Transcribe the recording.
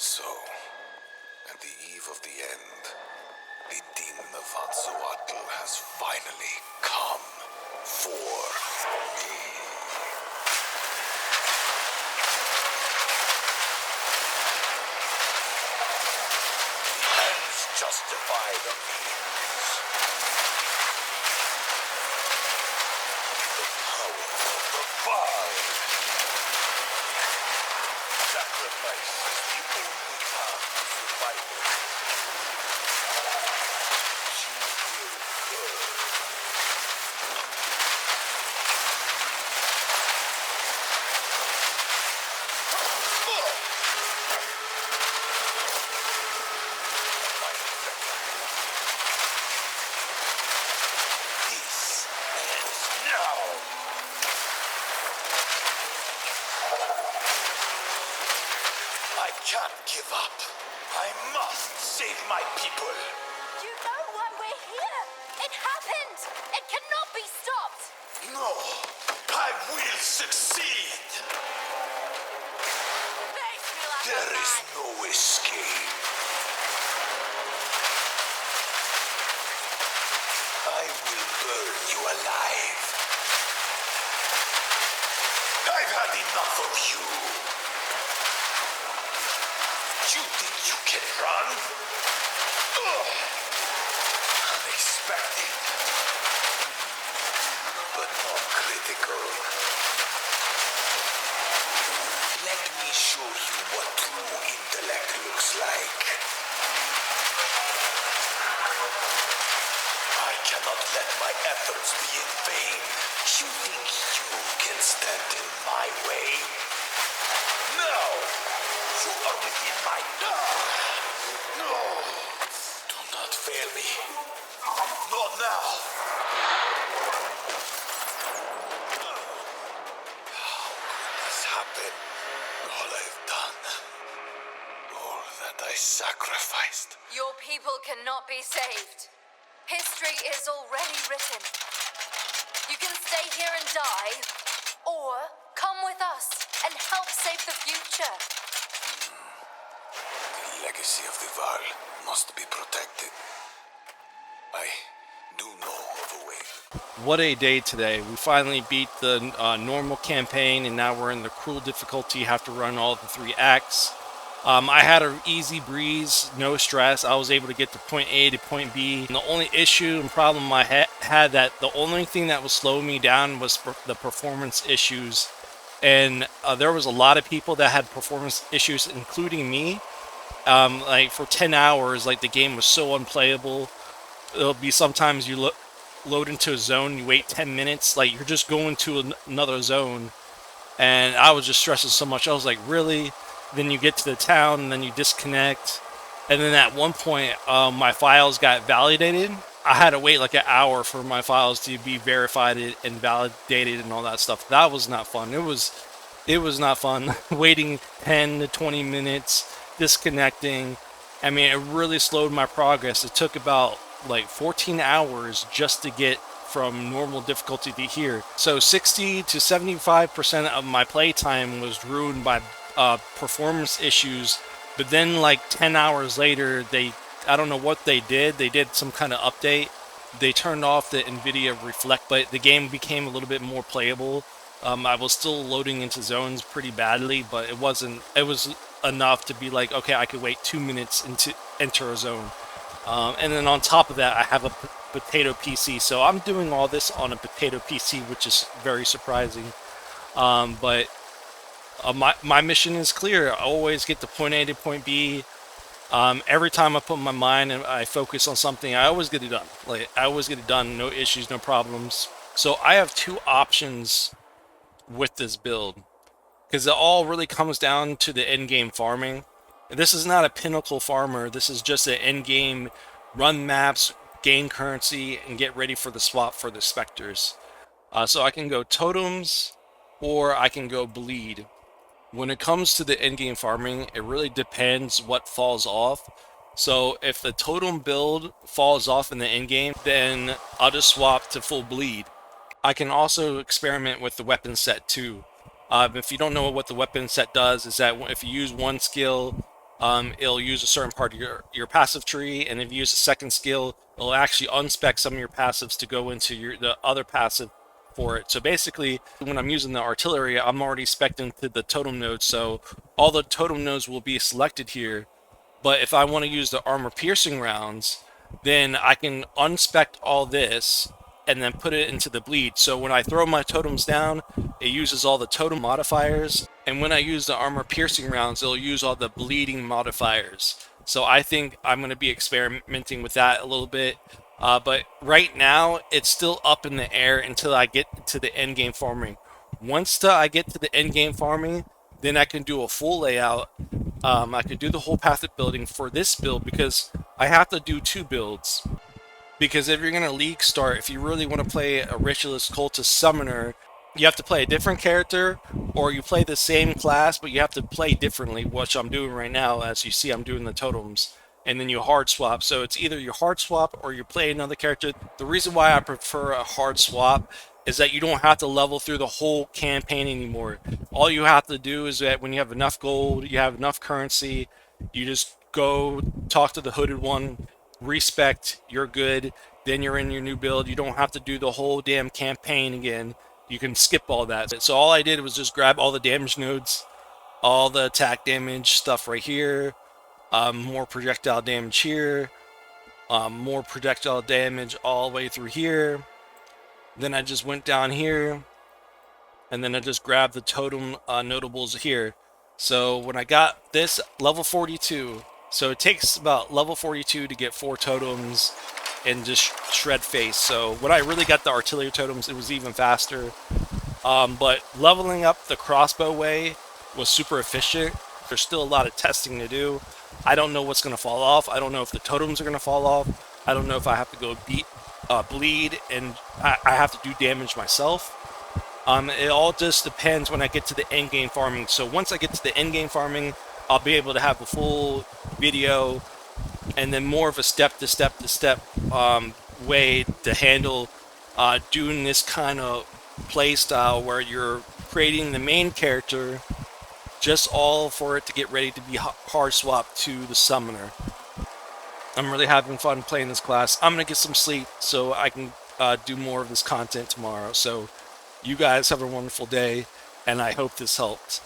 So, at the eve of the end, the demon of Hardswap has finally come for me. The ends justify the means. The power of the vine. Sacrifice is the only path to survival. You will burn. This ends now. I can't give up. I must save my people. You know why we're here. It happened. It cannot be stopped. No, I will succeed. Face me like There a is man. no escape. I will burn you alive. I've had enough of you. You think you can run? Ugh. Unexpected. But not critical. Let me show you what true intellect looks like. I cannot let my efforts be in vain. You think you can stand in my way? No! You are within my... No! Do not fail me. Not now! How could this happen? All I've done. All that I sacrificed. Your people cannot be saved. History is already written. You can stay here and die, or come with us and help save the future. The legacy of the Val must be protected. I do know of a way. What a day today. We finally beat the normal campaign, and now we're in the cruel difficulty. Have to run all the 3 acts. I had an easy breeze, no stress. I was able to get to point A to point B. And the only issue and problem I had that the only thing that was slowing me down was the performance issues. And there was a lot of people that had performance issues, including me. Like for 10 hours, like the game was so unplayable. It'll be sometimes you load into a zone, you wait 10 minutes, like you're just going to another zone. And I was just stressing so much. I was like, really? Then you get to the town, and then you disconnect. And then at one point, my files got validated. I had to wait like an hour for my files to be verified and validated and all that stuff. That was not fun. It was not fun waiting 10 to 20 minutes, disconnecting. I mean, it really slowed my progress. It took about like 14 hours just to get from normal difficulty to here. So 60 to 75% of my playtime was ruined by performance issues. But then like 10 hours later, I don't know what they did some kind of update. They turned off the NVIDIA Reflect, but the game became a little bit more playable. I was still loading into zones pretty badly, but it was enough to be like, okay, I could wait 2 minutes to enter a zone. And then on top of that, I have a potato PC, so I'm doing all this on a potato PC, which is very surprising. But my mission is clear. I always get to point A to point B. Every time I put my mind and I focus on something, I always get it done. Like I always get it done, no issues, no problems. So I have 2 options with this build, because it all really comes down to the end game farming. This is not a pinnacle farmer. This is just an end game run maps, gain currency, and get ready for the swap for the Spectres. So I can go totems, or I can go bleed. When it comes to the end game farming, it really depends what falls off. So if the totem build falls off in the end game, then I'll just swap to full bleed. I can also experiment with the weapon set too. If you don't know what the weapon set does, is that if you use one skill, It'll use a certain part of your passive tree, and if you use a second skill, it'll actually unspec some of your passives to go into the other passive for it. So basically, when I'm using the artillery, I'm already spec'd into the totem node, so all the totem nodes will be selected here. But if I want to use the armor piercing rounds, then I can unspec all this and then put it into the bleed. So when I throw my totems down, it uses all the totem modifiers. And when I use the armor piercing rounds, it'll use all the bleeding modifiers. So I think I'm going to be experimenting with that a little bit. But right now, it's still up in the air until I get to the end game farming. Once I get to the end game farming, then I can do a full layout. I could do the whole path of building for this build because I have to do 2 builds. Because if you're going to league start, if you really want to play a Ritualist Cultist Summoner, you have to play a different character, or you play the same class, but you have to play differently, which I'm doing right now. As you see, I'm doing the totems, and then you hard swap. So it's either you hard swap or you play another character. The reason why I prefer a hard swap is that you don't have to level through the whole campaign anymore. All you have to do is that when you have enough gold, you have enough currency, you just go talk to the hooded one, respect, you're good, then you're in your new build. You don't have to do the whole damn campaign again. You can skip all that. So all I did was just grab all the damage nodes, all the attack damage stuff right here, more projectile damage here, more projectile damage all the way through here. Then I just went down here, and then I just grabbed the totem notables here. So when I got this level 42, so it takes about level 42 to get 4 totems and just shred face. So when I really got the artillery totems, it was even faster. But leveling up the crossbow way was super efficient. There's still a lot of testing to do. I don't know what's going to fall off. I don't know if the totems are going to fall off. I don't know if I have to go bleed and I have to do damage myself. It all just depends when I get to the end game farming. So once I get to the end game farming, I'll be able to have a full video and then more of a step-to-step way to handle doing this kind of play style where you're creating the main character just all for it to get ready to be hard swapped to the summoner. I'm really having fun playing this class. I'm going to get some sleep so I can do more of this content tomorrow. So you guys have a wonderful day, and I hope this helped.